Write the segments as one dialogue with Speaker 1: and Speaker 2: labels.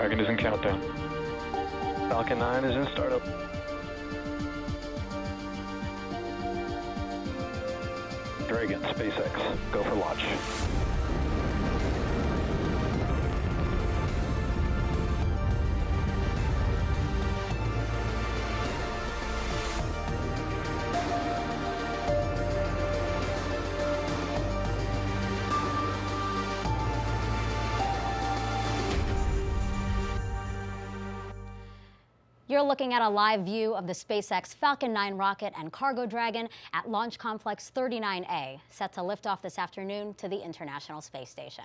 Speaker 1: Dragon is in countdown. Falcon 9 is in startup. Dragon, SpaceX, go for launch.
Speaker 2: You're looking at a live view of the SpaceX Falcon 9 rocket and cargo Dragon at Launch Complex 39A, set to lift off this afternoon to the International Space Station.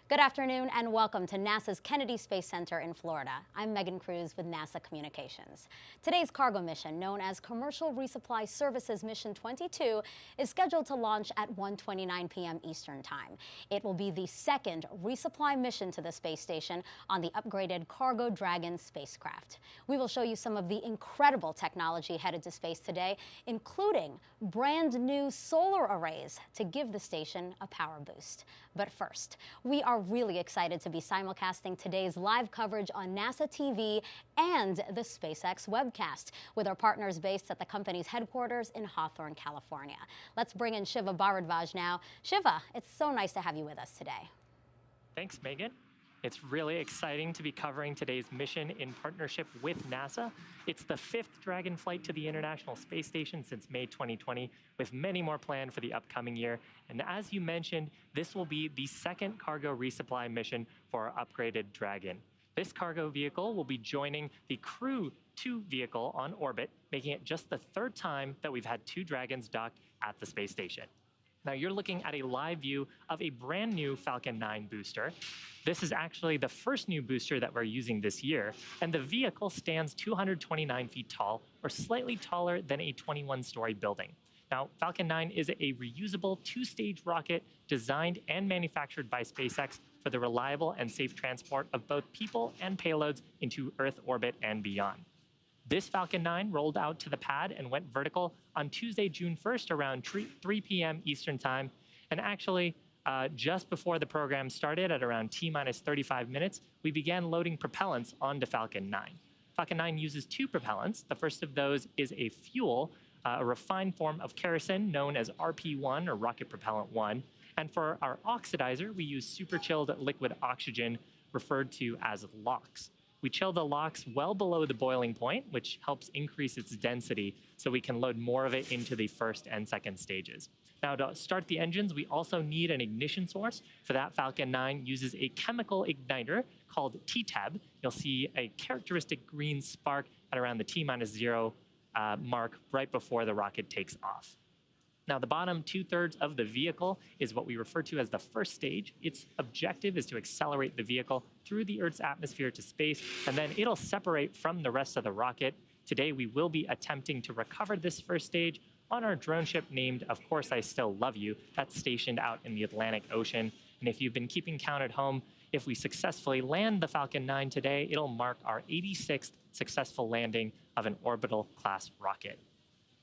Speaker 2: Good afternoon and welcome to NASA's Kennedy Space Center in Florida. I'm Megan Cruz with NASA Communications. Today's cargo mission, known as Commercial Resupply Services Mission 22, is scheduled to launch at 1:29 p.m. Eastern Time. It will be the second resupply mission to the space station on the upgraded Cargo Dragon spacecraft. We will show you some of the incredible technology headed to space today, including brand new solar arrays to give the station a power boost. But first, we are really excited to be simulcasting today's live coverage on NASA TV and the SpaceX webcast with our partners based at the company's headquarters in Hawthorne, California. Let's bring in Shiva Bharadwaj now. Shiva, it's so nice to have you with us today.
Speaker 3: Thanks, Megan. It's really exciting to be covering today's mission in partnership with NASA. It's the 5th Dragon flight to the International Space Station since May 2020, with many more planned for the upcoming year. And as you mentioned, this will be the second cargo resupply mission for our upgraded Dragon. This cargo vehicle will be joining the Crew 2 vehicle on orbit, making it just the 3rd time that we've had 2 Dragons docked at the space station. Now you're looking at a live view of a brand new Falcon 9 booster. This is actually the first new booster that we're using this year, and the vehicle stands 229 feet tall, or slightly taller than a 21-story building. Now, Falcon 9 is a reusable 2-stage rocket designed and manufactured by SpaceX for the reliable and safe transport of both people and payloads into Earth orbit and beyond. This Falcon 9 rolled out to the pad and went vertical on Tuesday, June 1st around 3 p.m. Eastern Time. And actually, just before the program started at around T-minus 35 minutes, we began loading propellants onto Falcon 9. Falcon 9 uses 2 propellants. The first of those is a fuel, a refined form of kerosene known as RP1 or Rocket Propellant 1. And for our oxidizer, we use super chilled liquid oxygen, referred to as LOX. We chill the LOX well below the boiling point, which helps increase its density so we can load more of it into the first and second stages. Now, to start the engines, we also need an ignition source. For that, Falcon 9 uses a chemical igniter called TTEB. You'll see a characteristic green spark at around the T-minus 0 mark right before the rocket takes off. Now, the bottom 2/3 of the vehicle is what we refer to as the first stage. Its objective is to accelerate the vehicle through the Earth's atmosphere to space, and then it'll separate from the rest of the rocket. Today, we will be attempting to recover this first stage on our drone ship named Of Course I Still Love You. That's stationed out in the Atlantic Ocean. And if you've been keeping count at home, if we successfully land the Falcon 9 today, it'll mark our 86th successful landing of an orbital class rocket.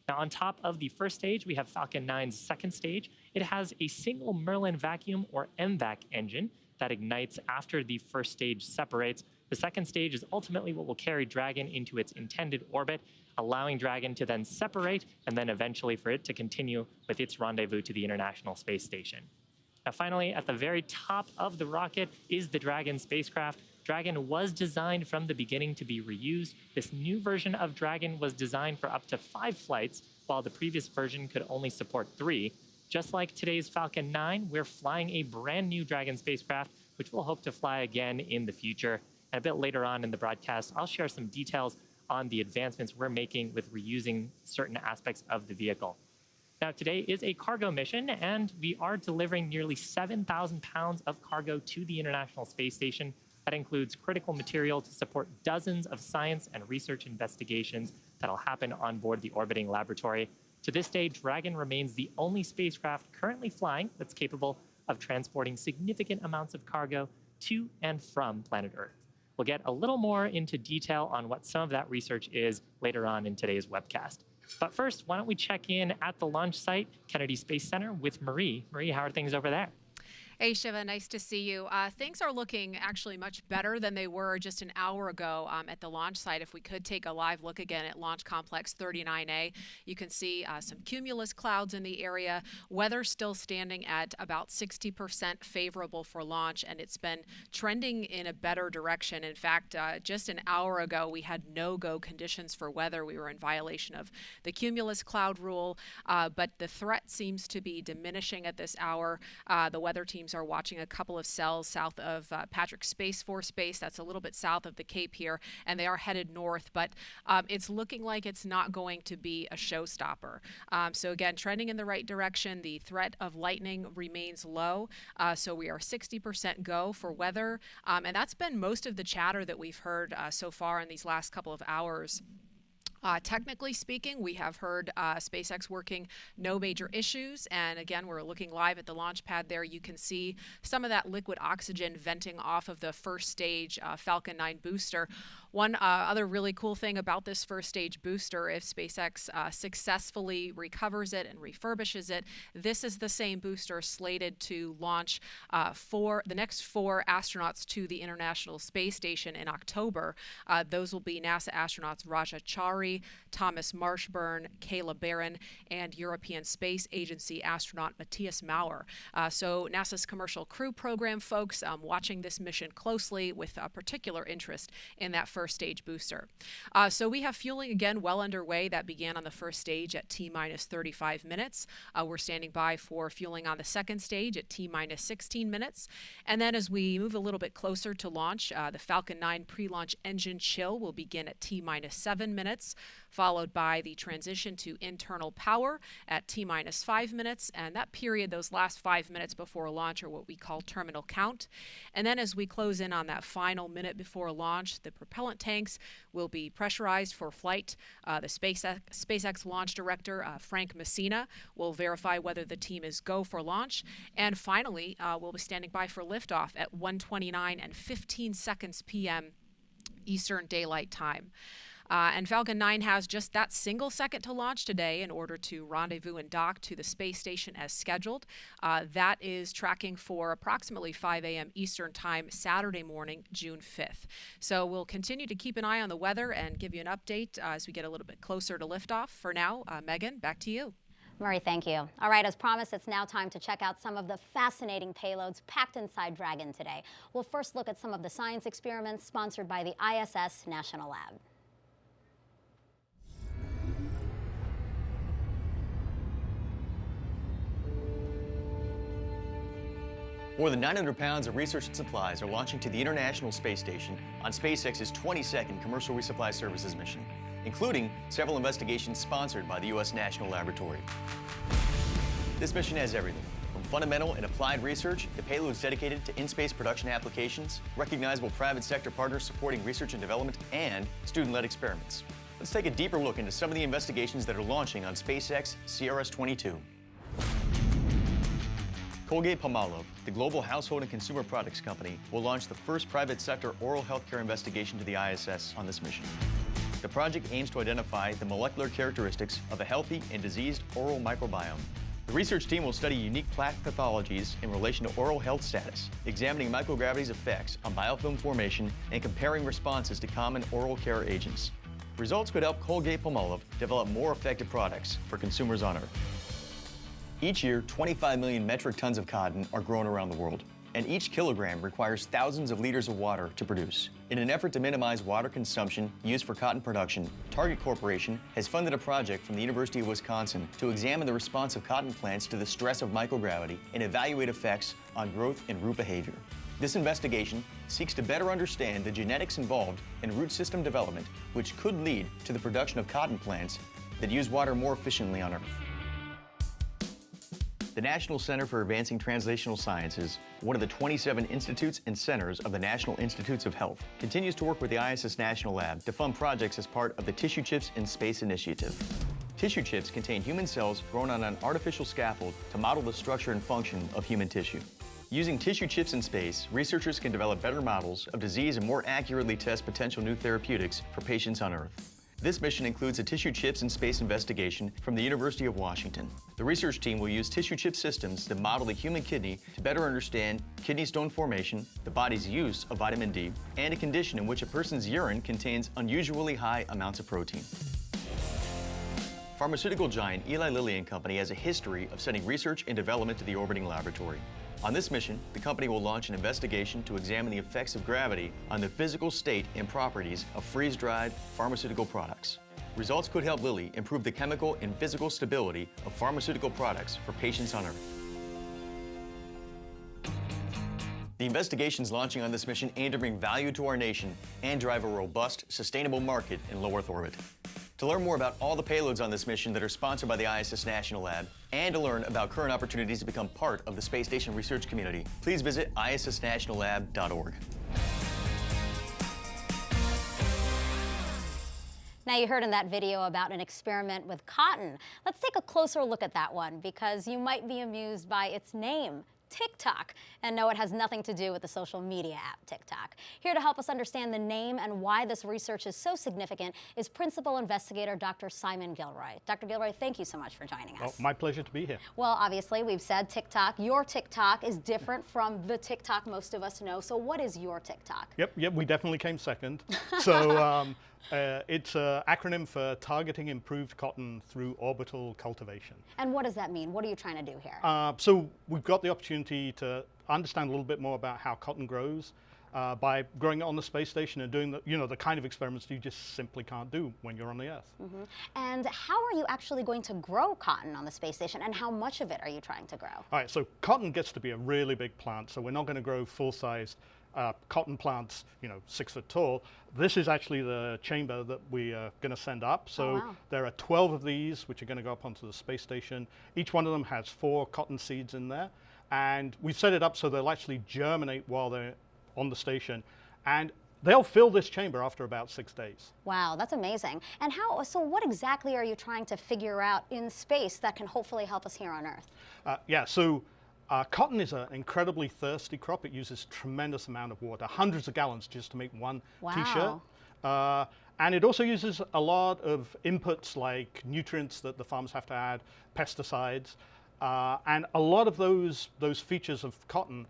Speaker 3: Now, on top of the first stage, we have Falcon 9's second stage. It has a single Merlin vacuum or MVAC engine that ignites after the first stage separates. The second stage is ultimately what will carry Dragon into its intended orbit, allowing Dragon to then separate and then eventually for it to continue with its rendezvous to the International Space Station. Now, finally, at the very top of the rocket is the Dragon spacecraft. Dragon was designed from the beginning to be reused. This new version of Dragon was designed for up to 5 flights, while the previous version could only support 3. Just like today's Falcon 9, we're flying a brand new Dragon spacecraft, which we'll hope to fly again in the future. And a bit later on in the broadcast, I'll share some details on the advancements we're making with reusing certain aspects of the vehicle. Now, today is a cargo mission, and we are delivering nearly 7,000 pounds of cargo to the International Space Station. That includes critical material to support dozens of science and research investigations that'll happen on board the orbiting laboratory. To this day, Dragon remains the only spacecraft currently flying that's capable of transporting significant amounts of cargo to and from planet Earth. We'll get a little more into detail on what some of that research is later on in today's webcast. But first, why don't we check in at the launch site, Kennedy Space Center, with Marie. Marie, how are things over there?
Speaker 4: Hey, Shiva, nice to see you. Things are looking actually much better than they were just an hour ago at the launch site. If we could take a live look again at Launch Complex 39A, you can see some cumulus clouds in the area. Weather still standing at about 60% favorable for launch, and it's been trending in a better direction. In fact, just an hour ago, we had no-go conditions for weather. We were in violation of the cumulus cloud rule, but the threat seems to be diminishing at this hour. The weather teams are watching a couple of cells south of Patrick Space Force Base. That's a little bit south of the Cape here, and they are headed north, but it's looking like it's not going to be a showstopper. So again, trending in the right direction. The threat of lightning remains low, so we are 60% go for weather, and that's been most of the chatter that we've heard so far in these last couple of hours. Technically speaking, we have heard SpaceX working no major issues, and again, we're looking live at the launch pad there. You can see some of that liquid oxygen venting off of the first stage Falcon 9 booster. One other really cool thing about this first stage booster, if SpaceX successfully recovers it and refurbishes it, this is the same booster slated to launch the next 4 astronauts to the International Space Station in October. Those will be NASA astronauts Raja Chari, Thomas Marshburn, Kayla Barron, and European Space Agency astronaut Matthias Maurer. So NASA's Commercial Crew Program folks watching this mission closely with particular interest in that first stage booster. So we have fueling again well underway. That began on the first stage at T-minus 35 minutes. We're standing by for fueling on the second stage at T-minus 16 minutes. And then as we move a little bit closer to launch, the Falcon 9 pre-launch engine chill will begin at T-minus 7 minutes, followed by the transition to internal power at T-minus 5 minutes. And that period, those last 5 minutes before launch, are what we call terminal count. And then as we close in on that final minute before launch, the propellant tanks will be pressurized for flight. The SpaceX launch director, Frank Messina, will verify whether the team is go for launch. And finally, we'll be standing by for liftoff at 1:29 and 15 seconds p.m. Eastern Daylight Time. And Falcon 9 has just that single second to launch today in order to rendezvous and dock to the space station as scheduled. That is tracking for approximately 5 a.m. Eastern Time, Saturday morning, June 5th. So we'll continue to keep an eye on the weather and give you an update as we get a little bit closer to liftoff. For now, Megan, back to you.
Speaker 2: Murray, thank you. All right, as promised, it's now time to check out some of the fascinating payloads packed inside Dragon today. We'll first look at some of the science experiments sponsored by the ISS National Lab.
Speaker 5: More than 900 pounds of research and supplies are launching to the International Space Station on SpaceX's 22nd Commercial Resupply Services mission, including several investigations sponsored by the U.S. National Laboratory. This mission has everything, from fundamental and applied research to payloads dedicated to in-space production applications, recognizable private sector partners supporting research and development, and student-led experiments. Let's take a deeper look into some of the investigations that are launching on SpaceX CRS-22. Colgate-Palmolive, the global household and consumer products company, will launch the first private sector oral healthcare investigation to the ISS on this mission. The project aims to identify the molecular characteristics of a healthy and diseased oral microbiome. The research team will study unique plaque pathologies in relation to oral health status, examining microgravity's effects on biofilm formation and comparing responses to common oral care agents. Results could help Colgate-Palmolive develop more effective products for consumers on Earth. Each year, 25 million metric tons of cotton are grown around the world, and each kilogram requires thousands of liters of water to produce. In an effort to minimize water consumption used for cotton production, Target Corporation has funded a project from the University of Wisconsin to examine the response of cotton plants to the stress of microgravity and evaluate effects on growth and root behavior. This investigation seeks to better understand the genetics involved in root system development, which could lead to the production of cotton plants that use water more efficiently on Earth. The National Center for Advancing Translational Sciences, one of the 27 institutes and centers of the National Institutes of Health, continues to work with the ISS National Lab to fund projects as part of the Tissue Chips in Space initiative. Tissue chips contain human cells grown on an artificial scaffold to model the structure and function of human tissue. Using tissue chips in space, researchers can develop better models of disease and more accurately test potential new therapeutics for patients on Earth. This mission includes a tissue chips in space investigation from the University of Washington. The research team will use tissue chip systems to model the human kidney to better understand kidney stone formation, the body's use of vitamin D, and a condition in which a person's urine contains unusually high amounts of protein. Pharmaceutical giant Eli Lilly and Company has a history of sending research and development to the orbiting laboratory. On this mission, the company will launch an investigation to examine the effects of gravity on the physical state and properties of freeze-dried pharmaceutical products. Results could help Lilly improve the chemical and physical stability of pharmaceutical products for patients on Earth. The investigations launching on this mission aim to bring value to our nation and drive a robust, sustainable market in low Earth orbit. To learn more about all the payloads on this mission that are sponsored by the ISS National Lab, and to learn about current opportunities to become part of the space station research community, please visit issnationallab.org.
Speaker 2: Now, you heard in that video about an experiment with cotton. Let's take a closer look at that one, because you might be amused by its name, TikTok. And no, it has nothing to do with the social media app TikTok. Here to help us understand the name and why this research is so significant is principal investigator Dr. Simon Gilroy. Dr. Gilroy, thank you so much for joining us.
Speaker 6: Oh, my pleasure to be here.
Speaker 2: Well, obviously, we've said TikTok. Your TikTok is different from the TikTok most of us know. So what is your TikTok?
Speaker 6: Yep, we definitely came second. So it's an acronym for Targeting Improved Cotton Through Orbital Cultivation.
Speaker 2: And what does that mean? What are you trying to do here?
Speaker 6: So we've got the opportunity to understand a little bit more about how cotton grows by growing it on the space station and doing the kind of experiments you just simply can't do when you're on the Earth.
Speaker 2: Mm-hmm. And how are you actually going to grow cotton on the space station, and how much of it are you trying to grow?
Speaker 6: All right, so cotton gets to be a really big plant, so we're not going to grow full-sized cotton plants, 6 foot tall. This is actually the chamber that we are going to send up. So there are 12 of these, which are going to go up onto the space station. Each one of them has 4 cotton seeds in there. And we've set it up so they'll actually germinate while they're on the station. And they'll fill this chamber after about 6 days.
Speaker 2: Wow, that's amazing. And so what exactly are you trying to figure out in space that can hopefully help us here on Earth?
Speaker 6: Cotton is an incredibly thirsty crop. It uses tremendous amount of water, hundreds of gallons just to make one t-shirt. And it also uses a lot of inputs like nutrients that the farmers have to add, pesticides. And a lot of those features of cotton,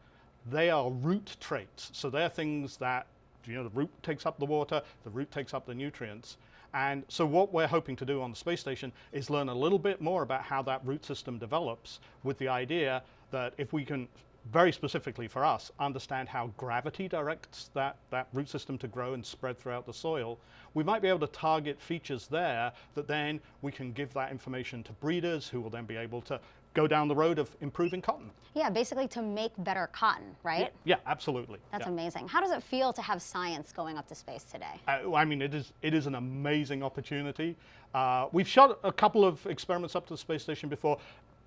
Speaker 6: they are root traits. So they're things that, the root takes up the water, the root takes up the nutrients. And so what we're hoping to do on the space station is learn a little bit more about how that root system develops, with the idea that if we can, very specifically for us, understand how gravity directs that root system to grow and spread throughout the soil, we might be able to target features there that then we can give that information to breeders, who will then be able to go down the road of improving cotton.
Speaker 2: Yeah, basically to make better cotton, right?
Speaker 6: Yeah, absolutely.
Speaker 2: That's amazing. How does it feel to have science going up to space today?
Speaker 6: I mean, it is an amazing opportunity. We've shot a couple of experiments up to the space station before.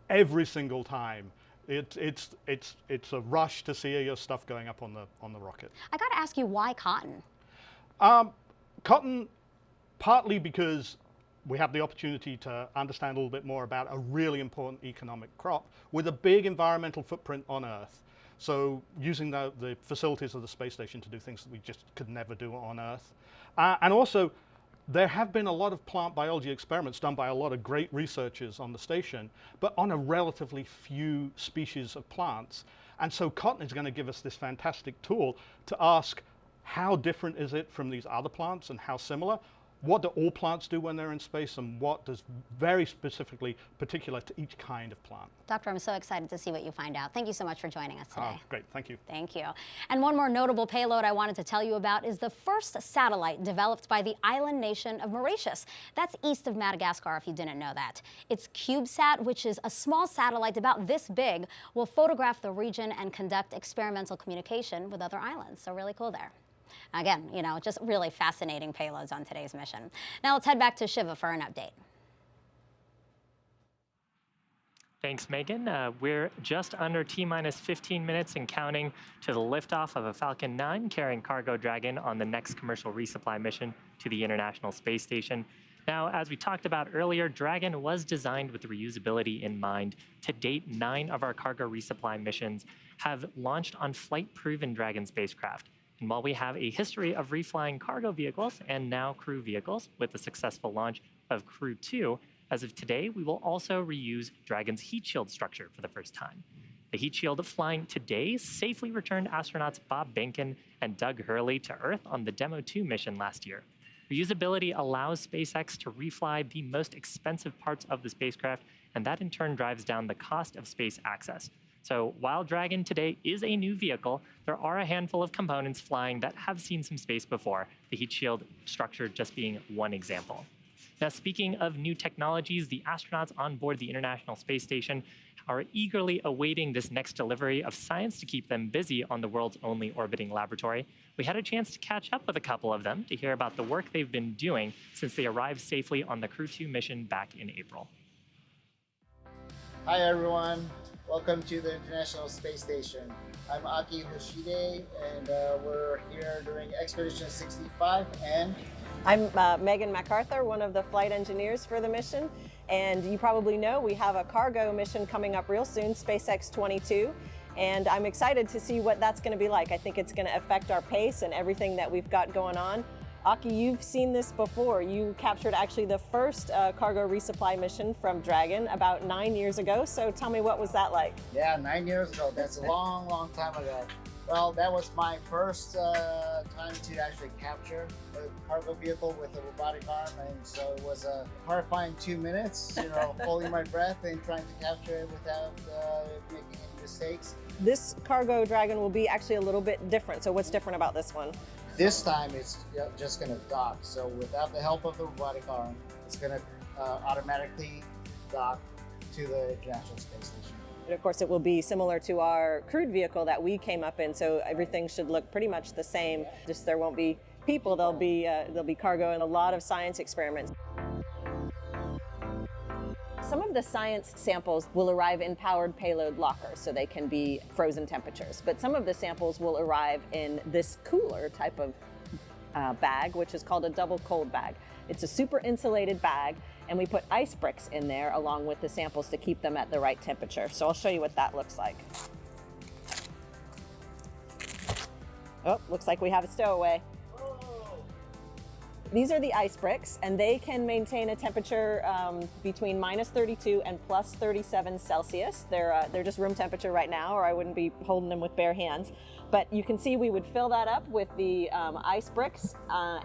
Speaker 6: Every single time, it's a rush to see your stuff going up on the rocket.
Speaker 2: I got to ask you, why cotton?
Speaker 6: Cotton, partly because we have the opportunity to understand a little bit more about a really important economic crop with a big environmental footprint on Earth. So using the facilities of the space station to do things that we just could never do on Earth. And also, there have been a lot of plant biology experiments done by a lot of great researchers on the station, but on a relatively few species of plants. And so cotton is going to give us this fantastic tool to ask, how different is it from these other plants and how similar? What do all plants do when they're in space, and what does very specifically particular to each kind of plant?
Speaker 2: Doctor, I'm so excited to see what you find out. Thank you so much for joining us today.
Speaker 6: Great, thank you.
Speaker 2: Thank you. And one more notable payload I wanted to tell you about is the first satellite developed by the island nation of Mauritius. That's east of Madagascar, if you didn't know that. Its CubeSat, which is a small satellite about this big, will photograph the region and conduct experimental communication with other islands. So really cool there. Again, just really fascinating payloads on today's mission. Now let's head back to Shiva for an update.
Speaker 3: Thanks, Megan. We're just under T-minus 15 minutes and counting to the liftoff of a Falcon 9 carrying Cargo Dragon on the next commercial resupply mission to the International Space Station. Now, as we talked about earlier, Dragon was designed with reusability in mind. To date, 9 of our cargo resupply missions have launched on flight-proven Dragon spacecraft. And while we have a history of reflying cargo vehicles and now crew vehicles with the successful launch of Crew 2, as of today, we will also reuse Dragon's heat shield structure for the first time. The heat shield flying today safely returned astronauts Bob Behnken and Doug Hurley to Earth on the Demo 2 mission last year. Reusability allows SpaceX to refly the most expensive parts of the spacecraft, and that in turn drives down the cost of space access. So while Dragon today is a new vehicle, there are a handful of components flying that have seen some space before, the heat shield structure just being one example. Now, speaking of new technologies, the astronauts on board the International Space Station are eagerly awaiting this next delivery of science to keep them busy on the world's only orbiting laboratory. We had a chance to catch up with a couple of them to hear about the work they've been doing since they arrived safely on the Crew 2 mission back in April.
Speaker 7: Hi everyone, welcome to the International Space Station. I'm Aki Hoshide, and we're here during Expedition 65, and
Speaker 8: I'm Megan MacArthur, one of the flight engineers for the mission. And you probably know we have a cargo mission coming up real soon, SpaceX 22. And I'm excited to see what that's going to be like. I think it's going to affect our pace and everything that we've got going on. Aki, you've seen this before. You captured actually the first cargo resupply mission from Dragon about 9 years ago. So tell me, what was that like?
Speaker 7: Yeah, 9 years ago. That's a long time ago. Well, that was my first time to actually capture a cargo vehicle with a robotic arm, and so it was a horrifying 2 minutes, holding my breath and trying to capture it without making any mistakes.
Speaker 8: This cargo Dragon will be actually a little bit different. So what's different about this one?
Speaker 7: This time it's just going to dock. So without the help of the robotic arm, it's going to automatically dock to the International Space Station.
Speaker 8: And of course, it will be similar to our crewed vehicle that we came up in, so everything should look pretty much the same. Just there won't be people, there'll be cargo and a lot of science experiments. Some of the science samples will arrive in powered payload lockers, so they can be frozen temperatures. But some of the samples will arrive in this cooler type of bag, which is called a double cold bag. It's a super insulated bag, and we put ice bricks in there along with the samples to keep them at the right temperature. So I'll show you what that looks like. Oh, looks like we have a stowaway. These are the ice bricks, and they can maintain a temperature between -32 and +37 Celsius. They're just room temperature right now, or I wouldn't be holding them with bare hands. But you can see we would fill that up with the ice bricks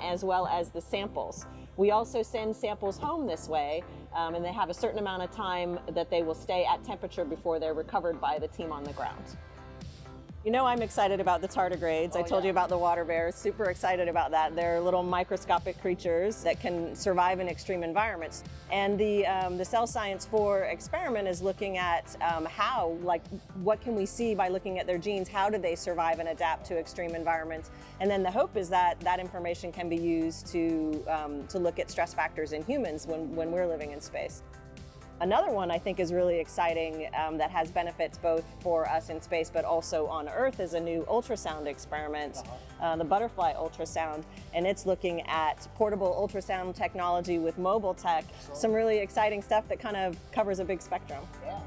Speaker 8: as well as the samples. We also send samples home this way, and they have a certain amount of time that they will stay at temperature before they're recovered by the team on the ground. You know I'm excited about the tardigrades. I told you about the water bears, super excited about that. They're little microscopic creatures that can survive in extreme environments. And the Cell Science 4 experiment is looking at what can we see by looking at their genes? How do they survive and adapt to extreme environments? And then the hope is that that information can be used to look at stress factors in humans when we're living in space. Another one I think is really exciting that has benefits both for us in space but also on Earth is a new ultrasound experiment, the butterfly ultrasound, and it's looking at portable ultrasound technology with mobile tech. Some really exciting stuff that kind of covers a big spectrum.
Speaker 7: Yeah.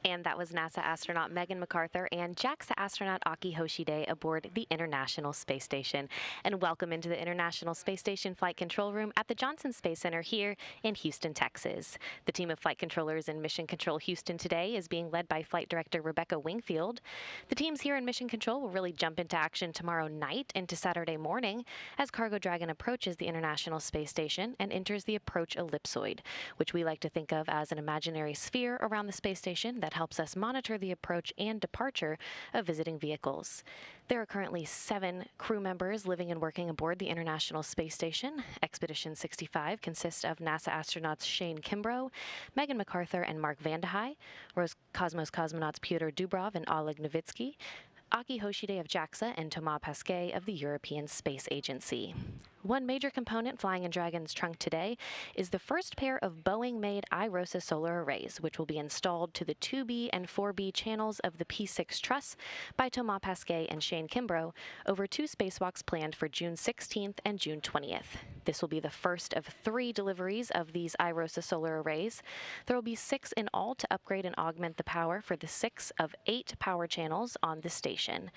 Speaker 9: And that was NASA astronaut Megan MacArthur and JAXA astronaut Aki Hoshide aboard the International Space Station. And welcome into the International Space Station Flight Control Room at the Johnson Space Center here in Houston, Texas. The team of flight controllers in Mission Control Houston today is being led by Flight Director Rebecca Wingfield. The teams here in Mission Control will really jump into action tomorrow night into Saturday morning as Cargo Dragon approaches the International Space Station and enters the approach ellipsoid, which we like to think of as an imaginary sphere around the space station that helps us monitor the approach and departure of visiting vehicles. There are currently 7 crew members living and working aboard the International Space Station. Expedition 65 consists of NASA astronauts Shane Kimbrough, Megan MacArthur, and Mark Vandehei, Roscosmos cosmonauts Pyotr Dubrov and Oleg Novitsky, Aki Hoshide of JAXA, and Thomas Pesquet of the European Space Agency. One major component flying in Dragon's trunk today is the first pair of Boeing-made iROSA solar arrays, which will be installed to the 2B and 4B channels of the P6 truss by Thomas Pesquet and Shane Kimbrough over 2 spacewalks planned for June 16th and June 20th. This will be the first of 3 deliveries of these iROSA solar arrays. There will be 6 in all to upgrade and augment the power for the 6 of 8 power channels on the station.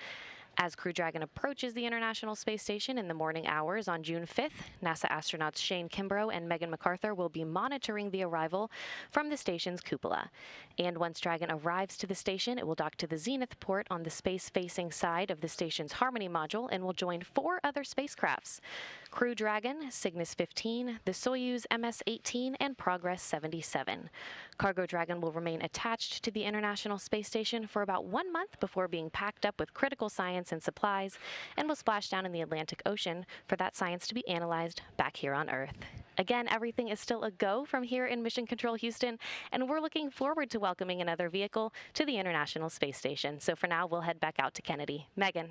Speaker 9: As Crew Dragon approaches the International Space Station in the morning hours on June 5th, NASA astronauts Shane Kimbrough and Megan McArthur will be monitoring the arrival from the station's cupola. And once Dragon arrives to the station, it will dock to the Zenith port on the space-facing side of the station's Harmony module and will join 4 other spacecrafts: Crew Dragon, Cygnus 15, the Soyuz MS-18, and Progress 77. Cargo Dragon will remain attached to the International Space Station for about 1 month before being packed up with critical science and supplies and will splash down in the Atlantic Ocean for that science to be analyzed back here on Earth. Again, everything is still a go from here in Mission Control Houston, and we're looking forward to welcoming another vehicle to the International Space Station. So for now, we'll head back out to Kennedy. Megan.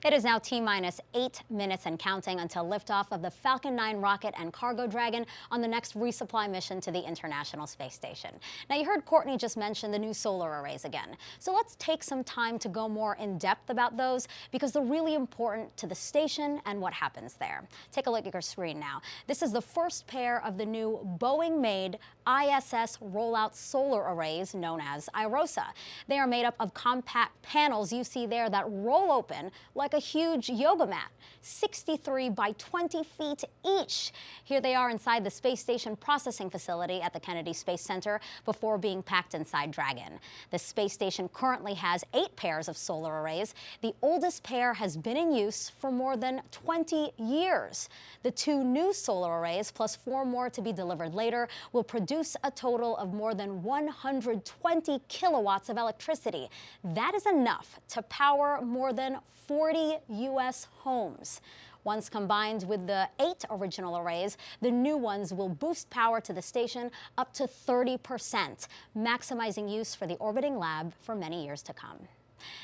Speaker 2: It is now T-minus 8 minutes and counting until liftoff of the Falcon 9 rocket and Cargo Dragon on the next resupply mission to the International Space Station. Now, you heard Courtney just mention the new solar arrays again. So let's take some time to go more in depth about those because they're really important to the station and what happens there. Take a look at your screen now. This is the first pair of the new Boeing-made ISS rollout solar arrays known as iROSA. They are made up of compact panels you see there that roll open like a huge yoga mat, 63 by 20 feet each. Here they are inside the Space Station processing facility at the Kennedy Space Center before being packed inside Dragon. The space station currently has 8 pairs of solar arrays. The oldest pair has been in use for more than 20 years. The 2 new solar arrays, plus 4 more to be delivered later, will produce a total of more than 120 kilowatts of electricity. That is enough to power more than 40 U.S. homes. Once combined with the 8 original arrays, the new ones will boost power to the station up to 30%, maximizing use for the orbiting lab for many years to come.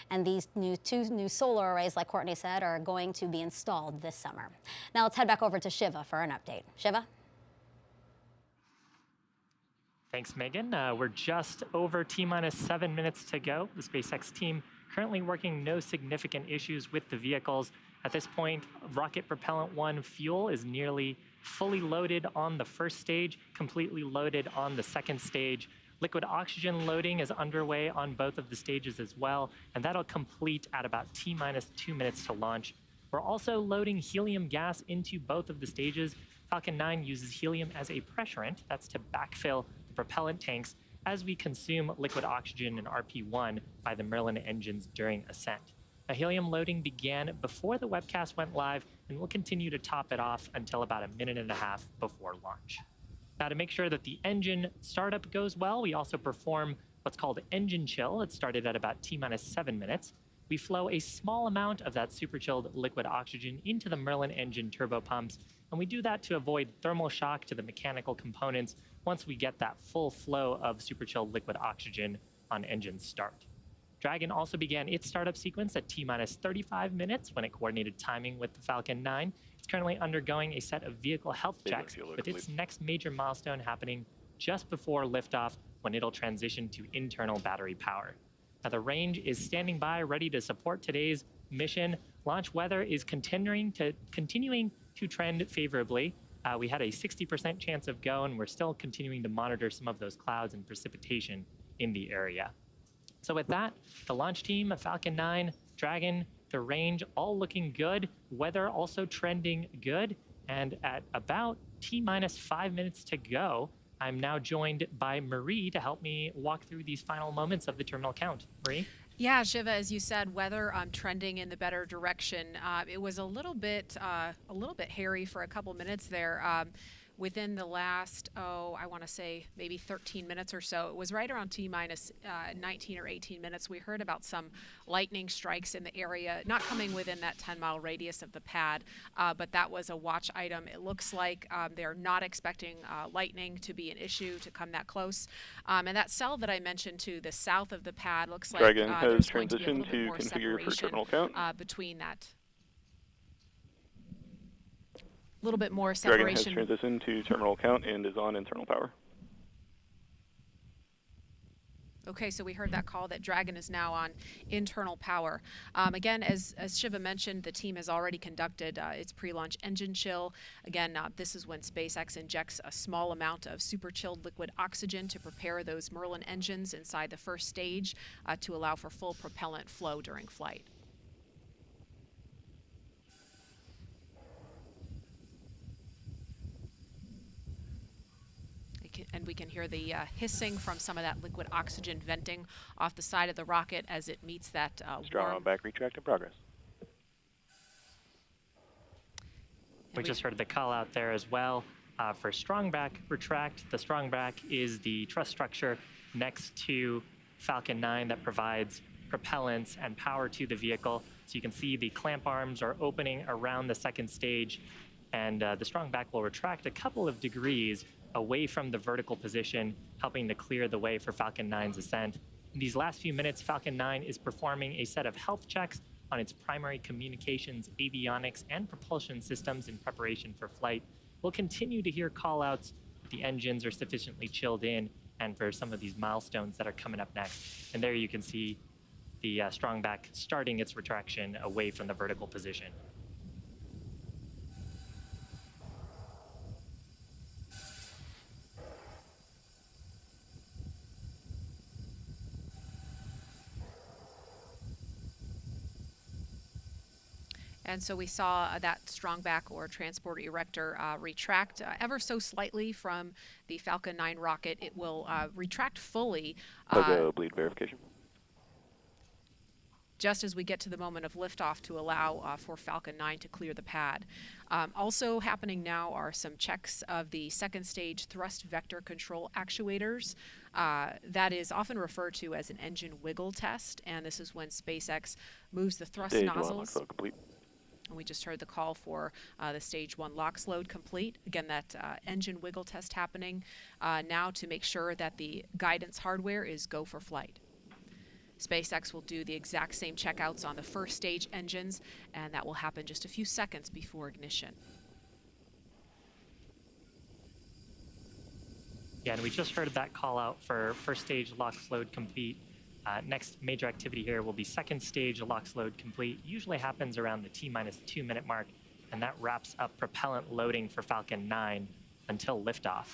Speaker 2: And these 2 new solar arrays, like Courtney said, are going to be installed this summer. Now let's head back over to Shiva for an update. Shiva?
Speaker 3: Thanks, Megan. We're just over T-minus 7 minutes to go. The SpaceX team currently working no significant issues with the vehicles. At this point, Rocket Propellant 1 fuel is nearly fully loaded on the first stage, completely loaded on the second stage. Liquid oxygen loading is underway on both of the stages as well, and that'll complete at about T-minus 2 minutes to launch. We're also loading helium gas into both of the stages. Falcon 9 uses helium as a pressurant. That's to backfill the propellant tanks as we consume liquid oxygen in RP1 by the Merlin engines during ascent. Now, helium loading began before the webcast went live, and we'll continue to top it off until about 1.5 minutes before launch. Now, to make sure that the engine startup goes well, we also perform what's called engine chill. It started at about T-minus 7 minutes. We flow a small amount of that super chilled liquid oxygen into the Merlin engine turbopumps, and we do that to avoid thermal shock to the mechanical components once we get that full flow of super chilled liquid oxygen on engine start. Dragon also began its startup sequence at T-minus 35 minutes when it coordinated timing with the Falcon 9. It's currently undergoing a set of vehicle health checks, with its next major milestone happening just before liftoff when it'll transition to internal battery power. Now, the range is standing by, ready to support today's mission. Launch weather is continuing to trend favorably. We had a 60% chance of go, and we're still continuing to monitor some of those clouds and precipitation in the area. So with that, the launch team, Falcon 9, Dragon, the range, all looking good. Weather also trending good. And at about T-minus 5 minutes to go, I'm now joined by Marie to help me walk through these final moments of the terminal count. Marie?
Speaker 4: Yeah, Shiva, as you said, weather trending in the better direction. It was a little bit hairy for a couple minutes there. Within the last, I want to say maybe 13 minutes or so. It was right around T-minus 19 or 18 minutes. We heard about some lightning strikes in the area, not coming within that 10-mile radius of the pad, but that was a watch item. It looks like they're not expecting lightning to be an issue to come that close. And that cell that I mentioned to the south of the pad looks like
Speaker 10: Dragon has
Speaker 4: there's going to be a little bit
Speaker 10: transitioned
Speaker 4: more
Speaker 10: to configure for
Speaker 4: separation
Speaker 10: terminal count.
Speaker 4: between that. little bit more
Speaker 10: Dragon has
Speaker 4: separation.
Speaker 10: transitioned to terminal count and is on internal power.
Speaker 4: Okay, so we heard that call that Dragon is now on internal power. Again, as Shiva mentioned, the team has already conducted its pre-launch engine chill. Again, this is when SpaceX injects a small amount of super chilled liquid oxygen to prepare those Merlin engines inside the first stage to allow for full propellant flow during flight. And we can hear the hissing from some of that liquid oxygen venting off the side of the rocket as it meets that
Speaker 10: Strong on back retract in progress.
Speaker 3: We just heard the call out there as well for strong back retract. The strong back is the truss structure next to Falcon 9 that provides propellants and power to the vehicle. So you can see the clamp arms are opening around the second stage, and the strong back will retract a couple of degrees away from the vertical position, helping to clear the way for Falcon 9's ascent. In these last few minutes, Falcon 9 is performing a set of health checks on its primary communications, avionics, and propulsion systems in preparation for flight. We'll continue to hear call-outs. The engines are sufficiently chilled in, and for some of these milestones that are coming up next. And there you can see the strong back starting its retraction away from the vertical position.
Speaker 4: And so we saw that strong back or transport erector retract ever so slightly from the Falcon 9 rocket. It will retract fully.
Speaker 10: Bleed verification.
Speaker 4: Just as we get to the moment of liftoff to allow for Falcon 9 to clear the pad. Also happening now are some checks of the second stage thrust vector control actuators. That is often referred to as an engine wiggle test, and this is when SpaceX moves the thrust
Speaker 10: Stage
Speaker 4: nozzles.
Speaker 10: 1 complete.
Speaker 4: And we just heard the call for the stage 1 LOX load complete. Again, that engine wiggle test happening now to make sure that the guidance hardware is go for flight. SpaceX will do the exact same checkouts on the first stage engines, and that will happen just a few seconds before ignition.
Speaker 3: Yeah, and we just heard that call out for first stage LOX load complete. Next major activity here will be second stage LOX load complete. Usually happens around the T-2 minute mark, and that wraps up propellant loading for Falcon 9 until liftoff.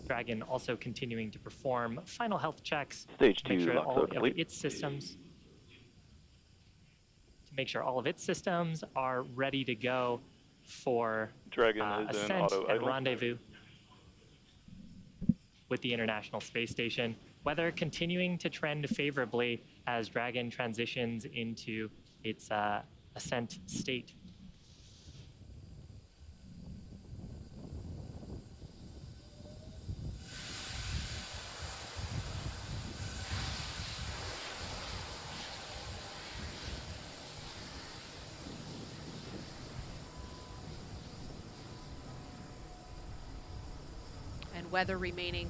Speaker 3: Dragon also continuing to perform final health checks
Speaker 10: Stage
Speaker 3: to make
Speaker 10: 2
Speaker 3: sure
Speaker 10: LOX
Speaker 3: all
Speaker 10: load
Speaker 3: of
Speaker 10: complete.
Speaker 3: its systems are ready to go for
Speaker 10: Dragon is in
Speaker 3: ascent
Speaker 10: auto
Speaker 3: and
Speaker 10: idle.
Speaker 3: rendezvous with the International Space Station. Weather continuing to trend favorably as Dragon transitions into its ascent state.
Speaker 4: Weather remaining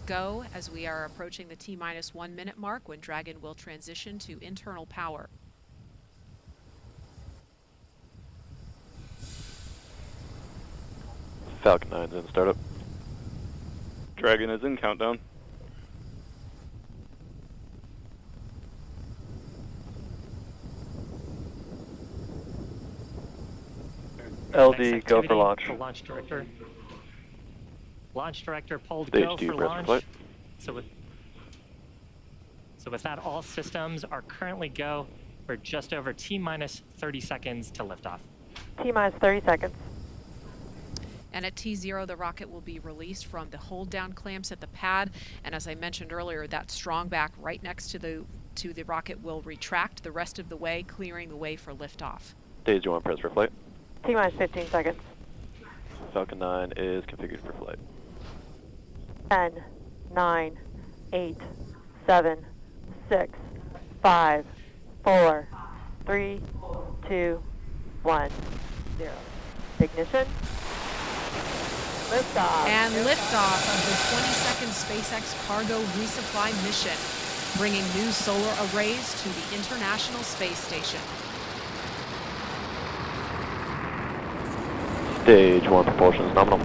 Speaker 4: go as we are approaching the T-1 minute mark when Dragon will transition to internal power.
Speaker 10: Falcon 9's in startup. Dragon is in countdown. LD, go for launch.
Speaker 3: The launch director. Launch director pulled
Speaker 10: Stage
Speaker 3: go
Speaker 10: 2,
Speaker 3: for
Speaker 10: press
Speaker 3: launch.
Speaker 10: flight.
Speaker 3: So with that, all systems are currently go. We're just over T-minus 30 seconds to liftoff.
Speaker 11: T-minus 30 seconds.
Speaker 4: And at T0, the rocket will be released from the hold down clamps at the pad. And as I mentioned earlier, that strong back right next to the rocket will retract the rest of the way, clearing the way for liftoff.
Speaker 10: Stage 1, press for flight.
Speaker 11: T-minus 15 seconds.
Speaker 10: Falcon 9 is configured for flight.
Speaker 11: 10, 9, 8, 7, 6, 5, 4, 3, 2, 1, 0. Ignition. Liftoff.
Speaker 4: And liftoff of the 22nd SpaceX cargo resupply mission. bringing new solar arrays to the International Space Station.
Speaker 10: Stage 1 propulsion is nominal.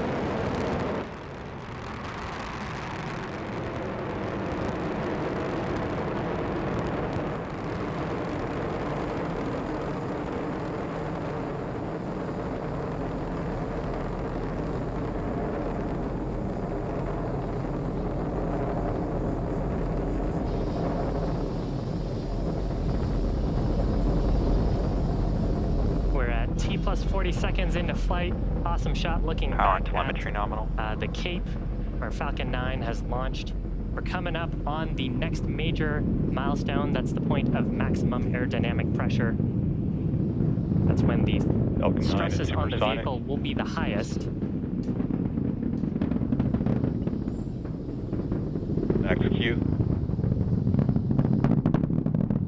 Speaker 3: We're at T plus 40 seconds into flight. Awesome shot looking
Speaker 10: Power and
Speaker 3: back
Speaker 10: telemetry nominal.
Speaker 3: at the Cape, where Falcon 9 has launched. We're coming up on the next major milestone. That's the point of maximum aerodynamic pressure. That's when the
Speaker 10: Falcon 9 is
Speaker 3: stresses on the
Speaker 10: supersonic.
Speaker 3: vehicle will be the highest.
Speaker 10: Execute.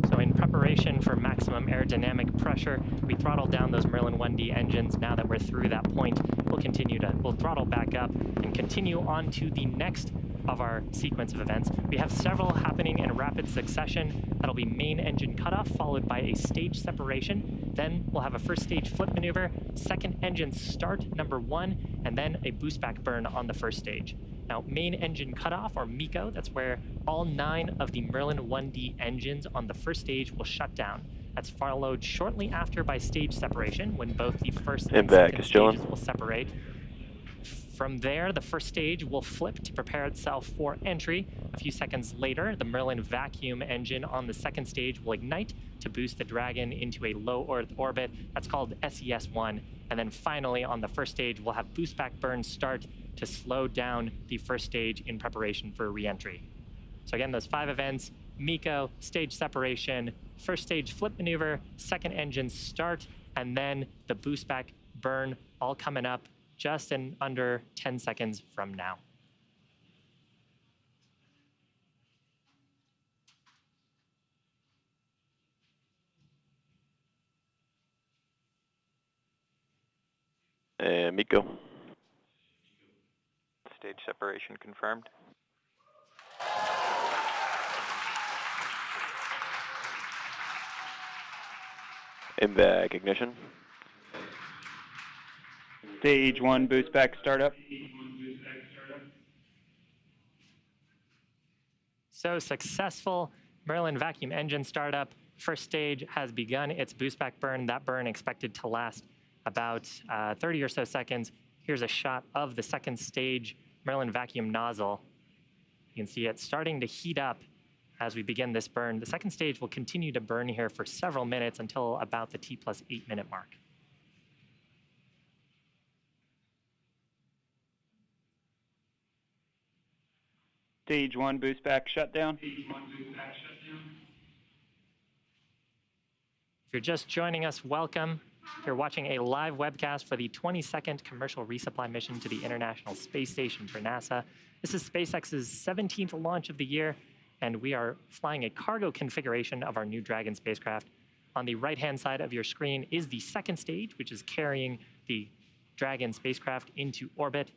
Speaker 3: So in preparation for maximum aerodynamic pressure, we throttled down those Merlin 1D engines. Now that we're through that point, we'll throttle back up and continue on to the next of our sequence of events. We have several happening in rapid succession. That'll be main engine cutoff, followed by a stage separation. Then we'll have a first stage flip maneuver, second engine start, number 1, and then a boost back burn on the first stage. Now, main engine cutoff, or MECO, that's where all 9 of the Merlin 1D engines on the first stage will shut down. That's followed shortly after by stage separation, when both the first and
Speaker 10: Embark
Speaker 3: second
Speaker 10: is chilling.
Speaker 3: stages will separate. From there, the first stage will flip to prepare itself for entry. A few seconds later, the Merlin vacuum engine on the second stage will ignite to boost the Dragon into a low Earth orbit. That's called SES-1. And then finally, on the first stage, we'll have boost back burn start to slow down the first stage in preparation for re-entry. So again, those 5 events: MECO, stage separation, first stage flip maneuver, second engine start, and then the boost back burn, all coming up just in under 10 seconds from now.
Speaker 10: And MECO.
Speaker 12: Stage separation confirmed.
Speaker 10: Embark ignition.
Speaker 12: Stage 1 boost back startup.
Speaker 3: So successful Merlin vacuum engine startup. First stage has begun its boost back burn. That burn expected to last about 30 or so seconds. Here's a shot of the second stage Merlin vacuum nozzle. You can see it starting to heat up as we begin this burn. The second stage will continue to burn here for several minutes until about the T plus 8 minute mark.
Speaker 12: Stage 1 boost back shutdown.
Speaker 3: If you're just joining us, welcome. You're watching a live webcast for the 22nd commercial resupply mission to the International Space Station for NASA. This is SpaceX's 17th launch of the year, and we are flying a cargo configuration of our New Dragon spacecraft. On the right-hand side of your screen is the second stage, which is carrying the Dragon spacecraft into orbit.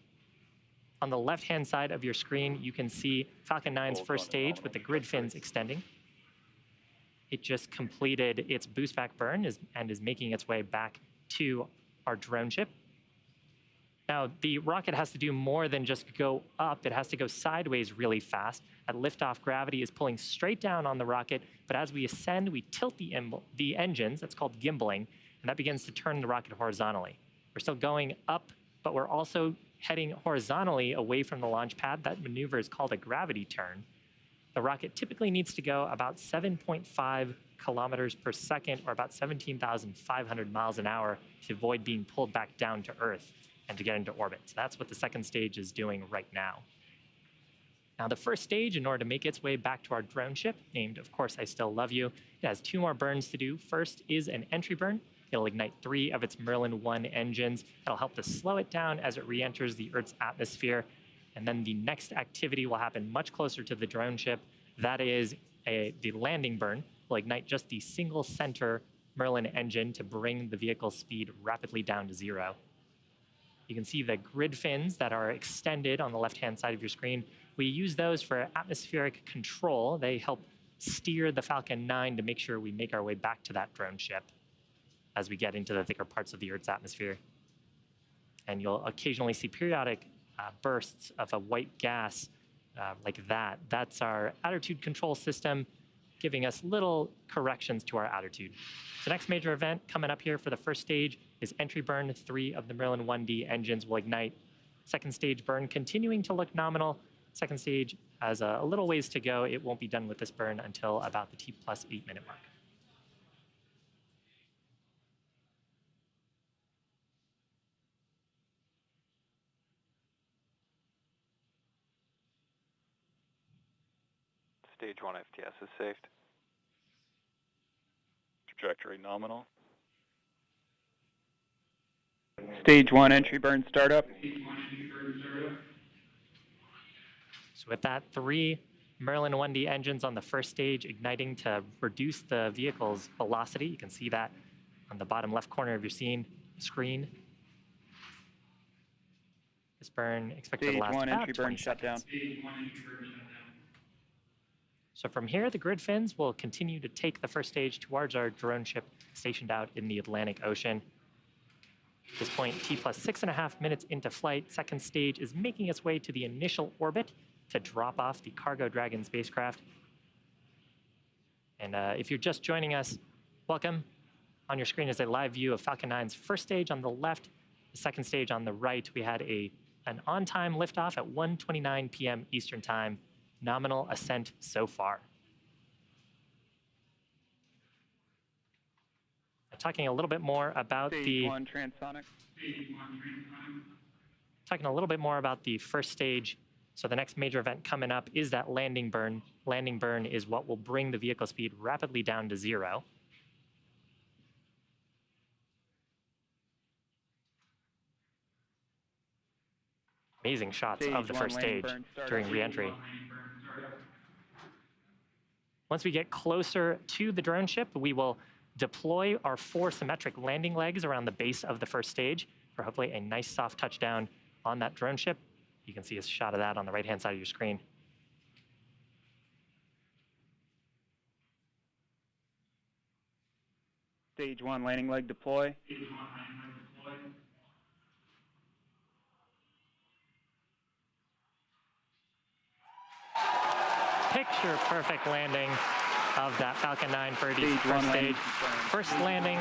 Speaker 3: On the left-hand side of your screen, you can see Falcon 9's first stage with the grid fins extending. It just completed its boost back burn and is making its way back to our drone ship. Now, the rocket has to do more than just go up. It has to go sideways really fast. At liftoff, gravity is pulling straight down on the rocket, but as we ascend, we tilt the engines. That's called gimbaling, and that begins to turn the rocket horizontally. We're still going up, but we're also heading horizontally away from the launch pad. That maneuver is called a gravity turn. The rocket typically needs to go about 7.5 kilometers per second, or about 17,500 miles an hour, to avoid being pulled back down to Earth and to get into orbit. So that's what the second stage is doing right now. Now, the first stage, in order to make its way back to our drone ship, named, of course, I Still Love You, it has 2 more burns to do. First is an entry burn. It'll ignite 3 of its Merlin 1 engines. That'll help to slow it down as it re-enters the Earth's atmosphere. And then the next activity will happen much closer to the drone ship. That is the landing burn. Will ignite just the single center Merlin engine to bring the vehicle's speed rapidly down to 0. You can see the grid fins that are extended on the left-hand side of your screen. We use those for atmospheric control. They help steer the Falcon 9 to make sure we make our way back to that drone ship as we get into the thicker parts of the Earth's atmosphere. And you'll occasionally see periodic bursts of a white gas like that. That's our attitude control system giving us little corrections to our attitude. The next major event coming up here for the first stage is entry burn. 3 of the Merlin 1D engines will ignite. Second stage burn continuing to look nominal. Second stage has a little ways to go. It won't be done with this burn until about the T+8 minute mark.
Speaker 10: Stage 1 FTS is saved. Trajectory nominal.
Speaker 12: Stage 1 entry burn startup.
Speaker 3: So with that, 3 Merlin 1D engines on the first stage igniting to reduce the vehicle's velocity. You can see that on the bottom left corner of your screen. This burn expected to last
Speaker 12: Stage 1
Speaker 3: about
Speaker 12: entry
Speaker 3: 20
Speaker 12: burn shutdown.
Speaker 3: seconds. So from here, the grid fins will continue to take the first stage towards our drone ship stationed out in the Atlantic Ocean. At this point, T+6.5 minutes into flight, second stage is making its way to the initial orbit to drop off the Cargo Dragon spacecraft. And if you're just joining us, welcome. On your screen is a live view of Falcon 9's first stage on the left, the second stage on the right. We had an on-time liftoff at 1:29 p.m. Eastern Time. Nominal ascent so far. Talking a little bit more about
Speaker 12: Stage 1 transonic.
Speaker 3: Talking a little bit more about the first stage. So the next major event coming up is that landing burn. Landing burn is what will bring the vehicle speed rapidly down to 0. Amazing shots of the first stage during re-entry. Once we get closer to the drone ship, we will deploy our 4 symmetric landing legs around the base of the first stage for hopefully a nice soft touchdown on that drone ship. You can see a shot of that on the right-hand side of your screen.
Speaker 12: Stage 1 landing leg deploy.
Speaker 3: Picture perfect landing of that Falcon 9 for the first stage. First landing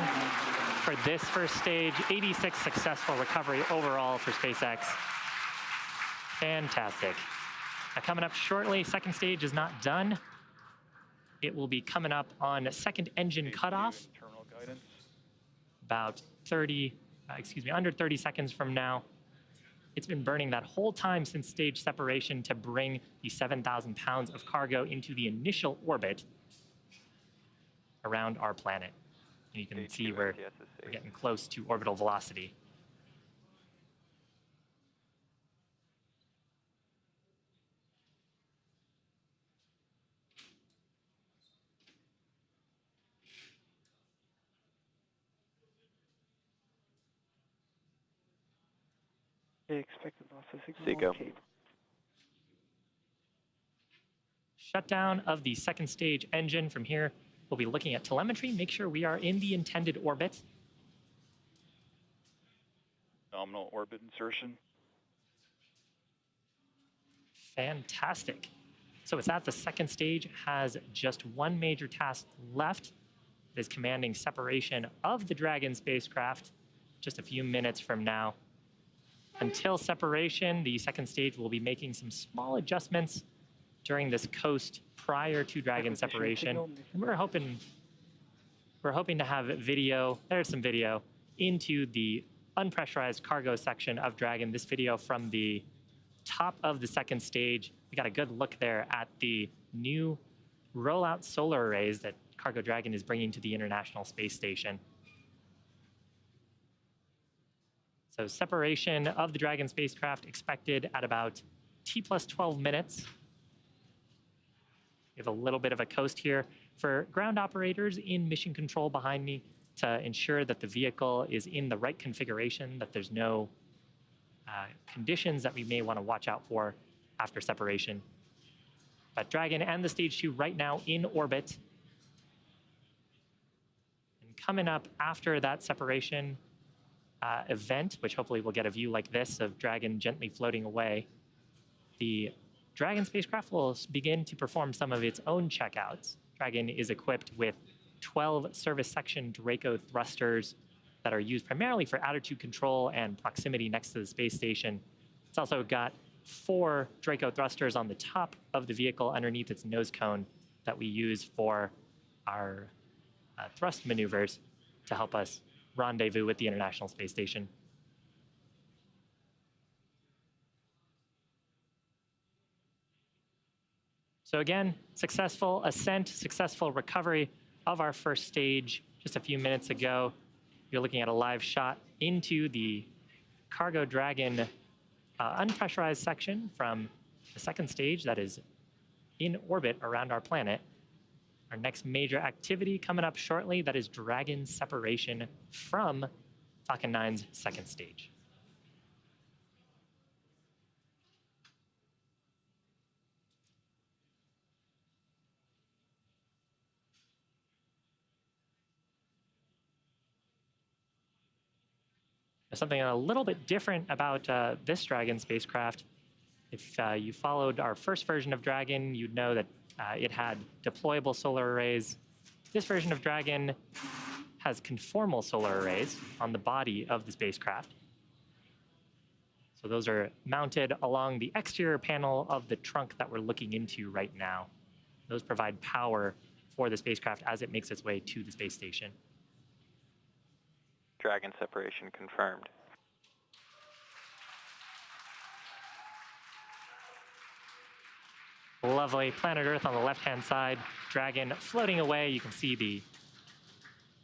Speaker 3: for this first stage. 86 successful recovery overall for SpaceX. Fantastic. Now coming up shortly, second stage is not done. It will be coming up on second engine cutoff. About under 30 seconds from now. It's been burning that whole time since stage separation to bring the 7,000 pounds of cargo into the initial orbit around our planet. And you can see we're getting close to orbital velocity.
Speaker 12: Expected loss of signal.
Speaker 10: Seco.
Speaker 3: Shutdown of the second stage engine. From here, we'll be looking at telemetry, make sure we are in the intended orbit.
Speaker 10: Nominal orbit insertion.
Speaker 3: Fantastic. So with that, the second stage has just one major task left. It is commanding separation of the Dragon spacecraft just a few minutes from now. Until separation, the second stage will be making some small adjustments during this coast prior to Dragon separation. And we're hoping to have video, there's some video, into the unpressurized cargo section of Dragon. This video from the top of the second stage. We got a good look there at the new rollout solar arrays that Cargo Dragon is bringing to the International Space Station. So separation of the Dragon spacecraft expected at about T+12 minutes. We have a little bit of a coast here for ground operators in mission control behind me to ensure that the vehicle is in the right configuration, that there's no conditions that we may want to watch out for after separation. But Dragon and the Stage 2 right now in orbit. And coming up after that separation event, which hopefully we'll get a view like this of Dragon gently floating away, the Dragon spacecraft will begin to perform some of its own checkouts. Dragon is equipped with 12 service section Draco thrusters that are used primarily for attitude control and proximity next to the space station. It's also got 4 Draco thrusters on the top of the vehicle underneath its nose cone that we use for our thrust maneuvers to help us rendezvous with the International Space Station. So again, successful ascent, successful recovery of our first stage just a few minutes ago. You're looking at a live shot into the Cargo Dragon unpressurized section from the second stage that is in orbit around our planet. Our next major activity coming up shortly, that is Dragon separation from Falcon 9's second stage. Something a little bit different about this Dragon spacecraft. If you followed our first version of Dragon, you'd know that it had deployable solar arrays. This version of Dragon has conformal solar arrays on the body of the spacecraft. So those are mounted along the exterior panel of the trunk that we're looking into right now. Those provide power for the spacecraft as it makes its way to the space station.
Speaker 10: Dragon separation confirmed.
Speaker 3: Lovely planet Earth on the left-hand side, Dragon floating away. You can see the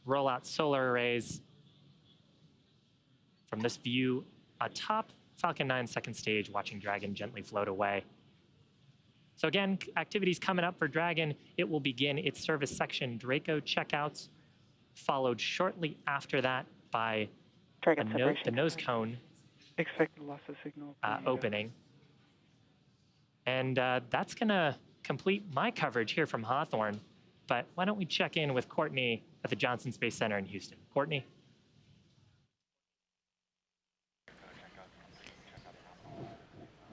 Speaker 3: rollout solar arrays from this view atop Falcon 9 second stage, watching Dragon gently float away. So again, activities coming up for Dragon. It will begin its service section Draco checkouts, followed shortly after that by the nose cone
Speaker 12: Expected loss of signal.
Speaker 3: opening. And that's going to complete my coverage here from Hawthorne. But why don't we check in with Courtney at the Johnson Space Center in Houston. Courtney?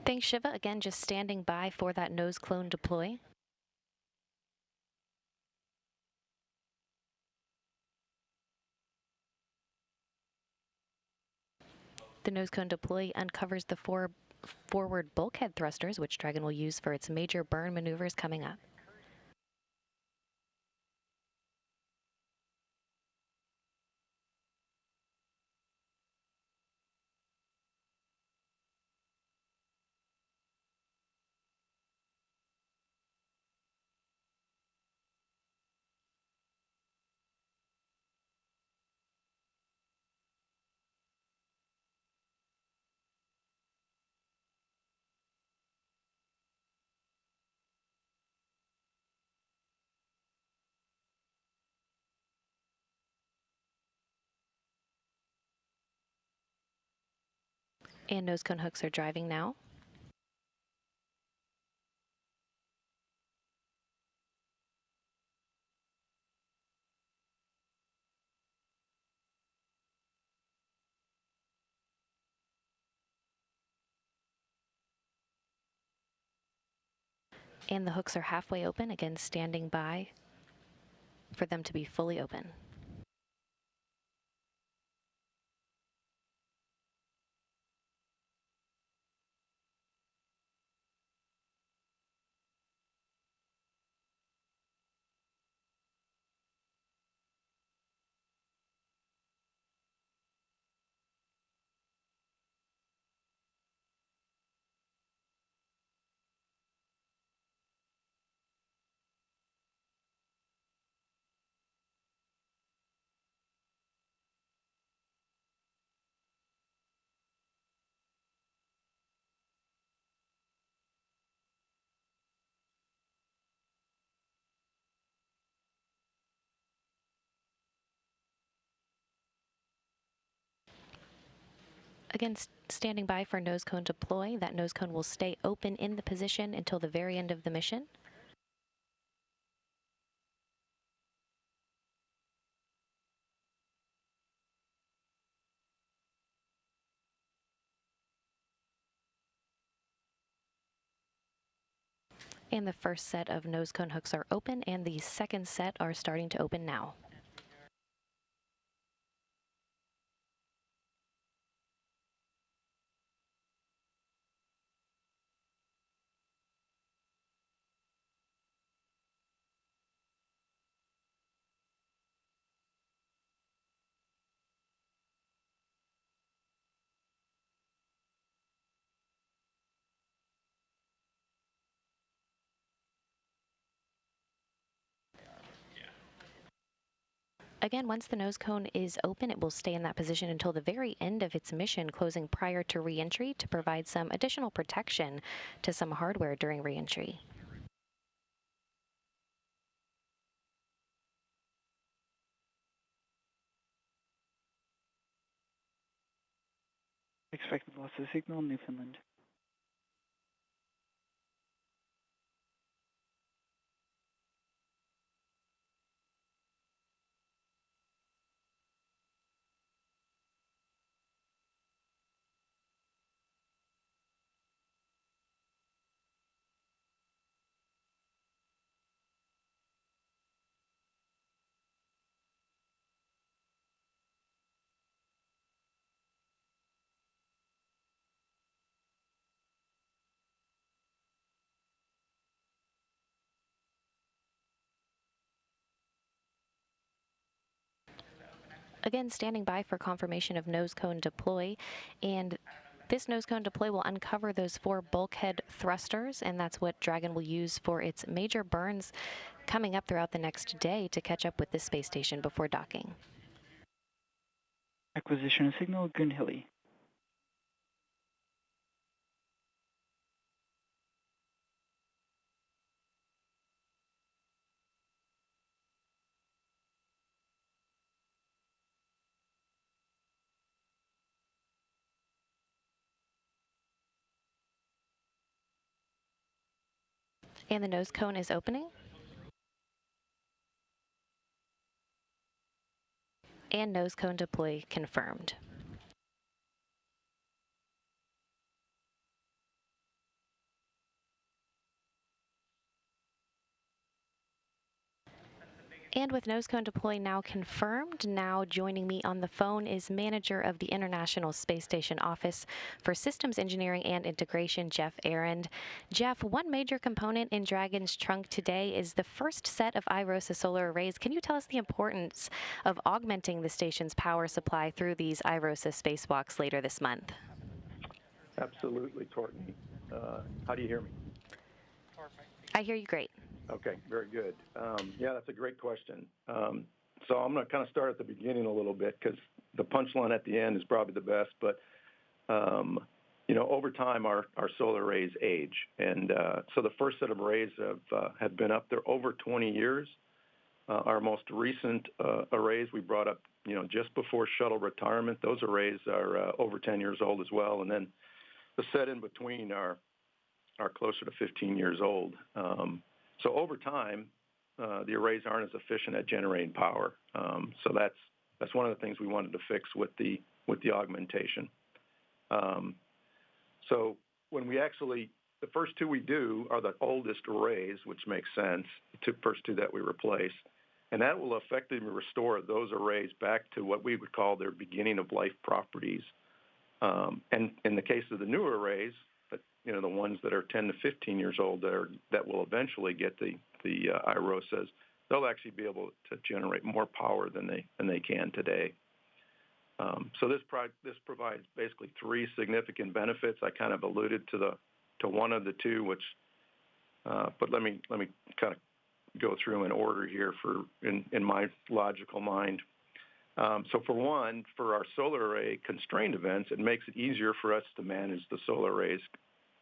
Speaker 9: Thanks, Shiva. Again, just standing by for that nose clone deploy. The nose cone deploy uncovers the 4 forward bulkhead thrusters, which Dragon will use for its major burn maneuvers coming up. And nose cone hooks are driving now. And the hooks are halfway open, again standing by for them to be fully open. Again, standing by for nose cone deploy. That nose cone will stay open in the position until the very end of the mission. And the first set of nose cone hooks are open, and the second set are starting to open now. Again, once the nose cone is open, it will stay in that position until the very end of its mission, closing prior to re-entry to provide some additional protection to some hardware during re-entry.
Speaker 12: Expected loss of signal, Newfoundland.
Speaker 9: Again, standing by for confirmation of nose cone deploy, and this nose cone deploy will uncover those 4 bulkhead thrusters, and that's what Dragon will use for its major burns coming up throughout the next day to catch up with the space station before docking.
Speaker 12: Acquisition of signal, Goonhilly.
Speaker 9: And the nose cone is opening. And nose cone deploy confirmed. And with nose cone deploy now confirmed, now joining me on the phone is manager of the International Space Station Office for Systems Engineering and Integration, Jeff Arend. Jeff, one major component in Dragon's trunk today is the first set of IROSA solar arrays. Can you tell us the importance of augmenting the station's power supply through these IROSA spacewalks later this month?
Speaker 13: Absolutely, Courtney. How do you hear me?
Speaker 9: I hear you great.
Speaker 13: Okay, very good. Yeah, that's a great question. So I'm going to kind of start at the beginning a little bit because the punchline at the end is probably the best. But, over time, our solar arrays age. And so the first set of arrays have been up there over 20 years. Our most recent arrays we brought up, just before shuttle retirement. Those arrays are over 10 years old as well. And then the set in between are closer to 15 years old. So over time, the arrays aren't as efficient at generating power. So that's one of the things we wanted to fix with the augmentation. So when the first 2 we do are the oldest arrays, which makes sense. The first 2 that we replace, and that will effectively restore those arrays back to what we would call their beginning of life properties. And in the case of the newer arrays, the ones that are 10 to 15 years old that will eventually get the IROSAs, they'll actually be able to generate more power than they can today. So this provides basically 3 significant benefits. I kind of alluded to one of the 2, which, but let me kind of go through in order here in my logical mind. So for one, for our solar array constrained events, it makes it easier for us to manage the solar arrays.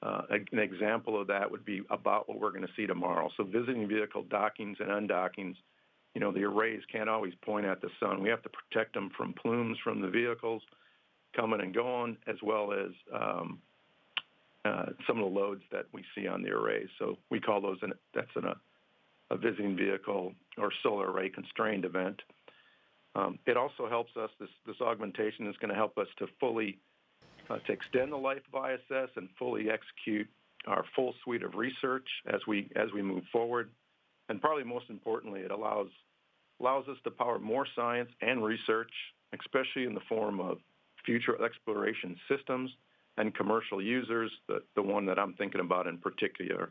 Speaker 13: An example of that would be about what we're going to see tomorrow. So visiting vehicle dockings and undockings, the arrays can't always point at the sun. We have to protect them from plumes from the vehicles coming and going, as well as some of the loads that we see on the arrays. So we call those a visiting vehicle or solar array constrained event. It also helps us, this augmentation is going to help us to fully to extend the life of ISS and fully execute our full suite of research as we move forward. And probably most importantly, it allows us to power more science and research, especially in the form of future exploration systems and commercial users. The one that I'm thinking about in particular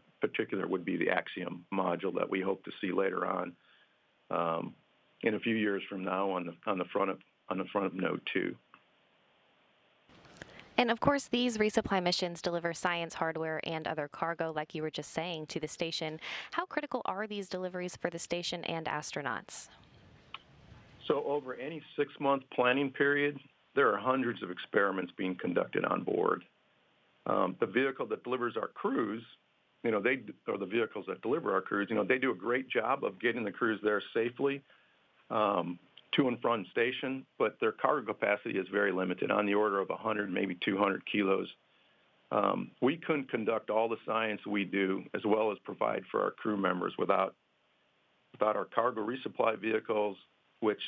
Speaker 13: would be the Axiom module that we hope to see later on in a few years from now on the front of Node 2.
Speaker 9: And of course, these resupply missions deliver science, hardware, and other cargo, like you were just saying, to the station. How critical are these deliveries for the station and astronauts?
Speaker 13: So over any 6-month planning period, there are hundreds of experiments being conducted on board. The vehicle that delivers our crews, the vehicles that deliver our crews, they do a great job of getting the crews there safely to and from station, but their cargo capacity is very limited, on the order of 100, maybe 200 kilos. We couldn't conduct all the science we do, as well as provide for our crew members, without our cargo resupply vehicles, which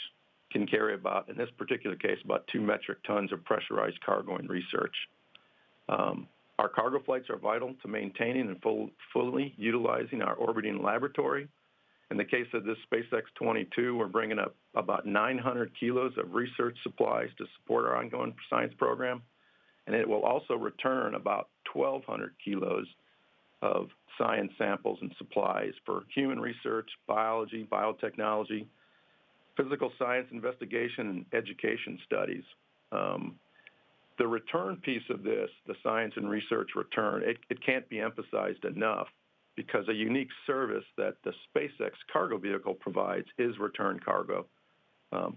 Speaker 13: can carry about, in this particular case, about 2 metric tons of pressurized cargo and research. Our cargo flights are vital to maintaining and fully utilizing our orbiting laboratory. In the case of this SpaceX-22, we're bringing up about 900 kilos of research supplies to support our ongoing science program, and it will also return about 1,200 kilos of science samples and supplies for human research, biology, biotechnology, physical science investigation, and education studies. The return piece of this, the science and research return, it can't be emphasized enough, because a unique service that the SpaceX cargo vehicle provides is return cargo.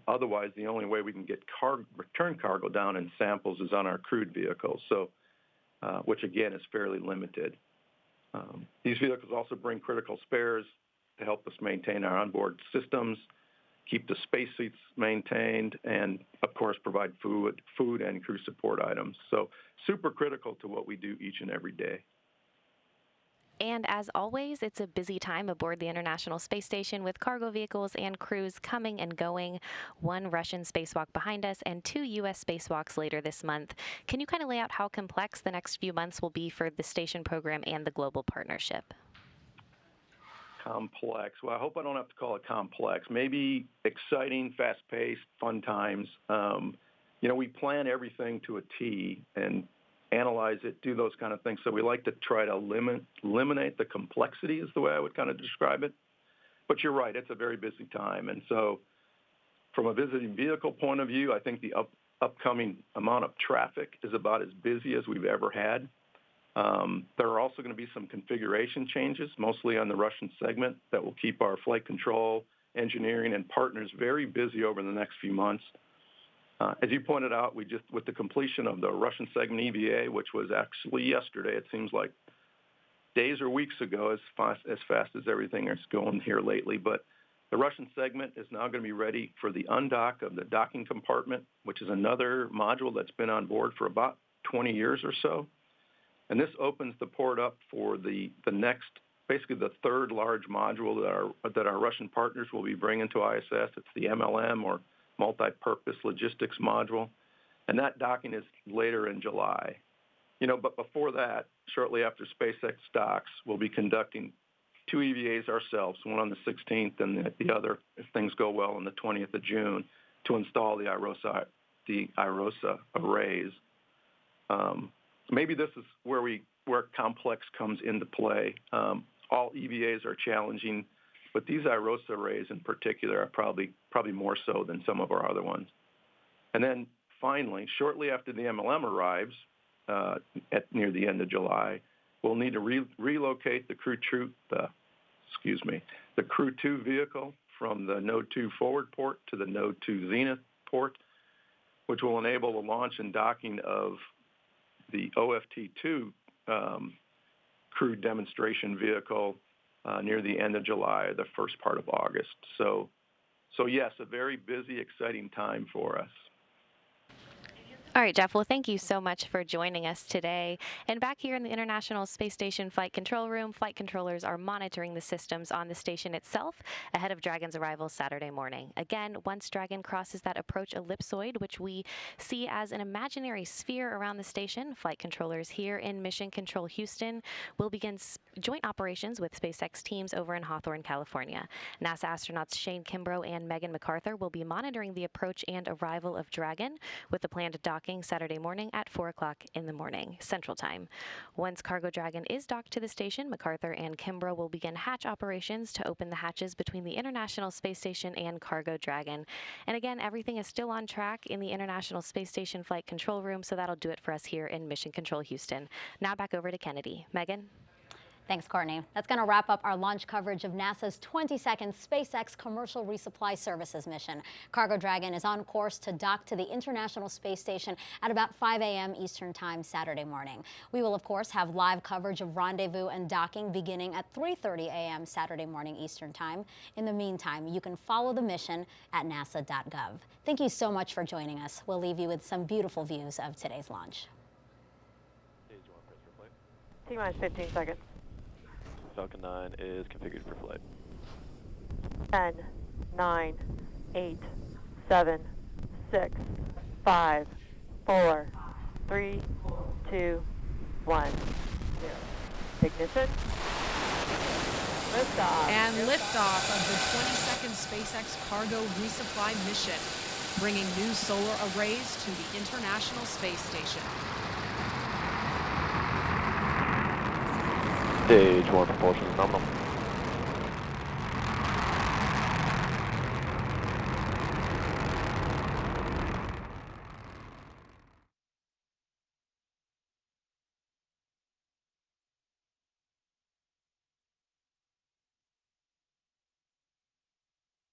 Speaker 13: Otherwise, the only way we can get return cargo down in samples is on our crewed vehicles, which again is fairly limited. These vehicles also bring critical spares to help us maintain our onboard systems, keep the space seats maintained, and of course provide food and crew support items. So super critical to what we do each and every day.
Speaker 9: And as always, it's a busy time aboard the International Space Station, with cargo vehicles and crews coming and going. 1 Russian spacewalk behind us and 2 U.S. spacewalks later this month. Can you kind of lay out how complex the next few months will be for the station program and the global partnership?
Speaker 13: Complex. Well, I hope I don't have to call it complex. Maybe exciting, fast-paced, fun times. We plan everything to a T and analyze it, do those kind of things. So we like to try to eliminate the complexity, is the way I would kind of describe it. But you're right, it's a very busy time. And so from a visiting vehicle point of view, I think the upcoming amount of traffic is about as busy as we've ever had. There are also going to be some configuration changes, mostly on the Russian segment, that will keep our flight control, engineering, and partners very busy over the next few months. As you pointed out, with the completion of the Russian segment EVA, which was actually yesterday, it seems like days or weeks ago, as fast as everything is going here lately. But the Russian segment is now going to be ready for the undock of the docking compartment, which is another module that's been on board for about 20 years or so. And this opens the port up for the next, basically the 3rd large module that our Russian partners will be bringing to ISS. It's the MLM, or multi-purpose logistics module, and that docking is later in July. But before that, shortly after SpaceX docks, we'll be conducting 2 EVAs ourselves, one on the 16th and the other, if things go well, on the 20th of June, to install the IROSA arrays. Maybe this is where complex comes into play. All EVAs are challenging, but these IROSA arrays in particular are probably more so than some of our other ones. And then finally, shortly after the MLM arrives, near the end of July, we'll need to relocate the Crew 2 vehicle from the Node 2 forward port to the Node 2 zenith port, which will enable the launch and docking of the OFT-2 crew demonstration vehicle near the end of July, or the first part of August. So yes, a very busy, exciting time for us.
Speaker 9: All right, Jeff, well, thank you so much for joining us today. And back here in the International Space Station Flight Control Room, flight controllers are monitoring the systems on the station itself ahead of Dragon's arrival Saturday morning. Again, once Dragon crosses that approach ellipsoid, which we see as an imaginary sphere around the station, flight controllers here in Mission Control Houston will begin joint operations with SpaceX teams over in Hawthorne, California. NASA astronauts Shane Kimbrough and Megan MacArthur will be monitoring the approach and arrival of Dragon with the planned docking Saturday morning at 4 o'clock in the morning, Central Time. Once Cargo Dragon is docked to the station, MacArthur and Kimbrough will begin hatch operations to open the hatches between the International Space Station and Cargo Dragon. And again, everything is still on track in the International Space Station Flight Control Room, so that'll do it for us here in Mission Control Houston. Now back over to Kennedy. Megan?
Speaker 2: Thanks, Courtney. That's going to wrap up our launch coverage of NASA's 22nd SpaceX Commercial Resupply Services mission. Cargo Dragon is on course to dock to the International Space Station at about 5 a.m. Eastern Time Saturday morning. We will, of course, have live coverage of rendezvous and docking beginning at 3:30 a.m. Saturday morning Eastern Time. In the meantime, you can follow the mission at nasa.gov. Thank you so much for joining us. We'll leave you with some beautiful views of today's launch.
Speaker 11: T-minus 15 seconds.
Speaker 10: Falcon 9 is configured for flight.
Speaker 11: 10, 9, 8, 7, 6, 5, 4, 3, 2, 1, 0. Ignition. Liftoff.
Speaker 4: And liftoff of the 22nd SpaceX Cargo Resupply mission, bringing new solar arrays to the International Space Station.
Speaker 10: Stage 1 propulsion is nominal.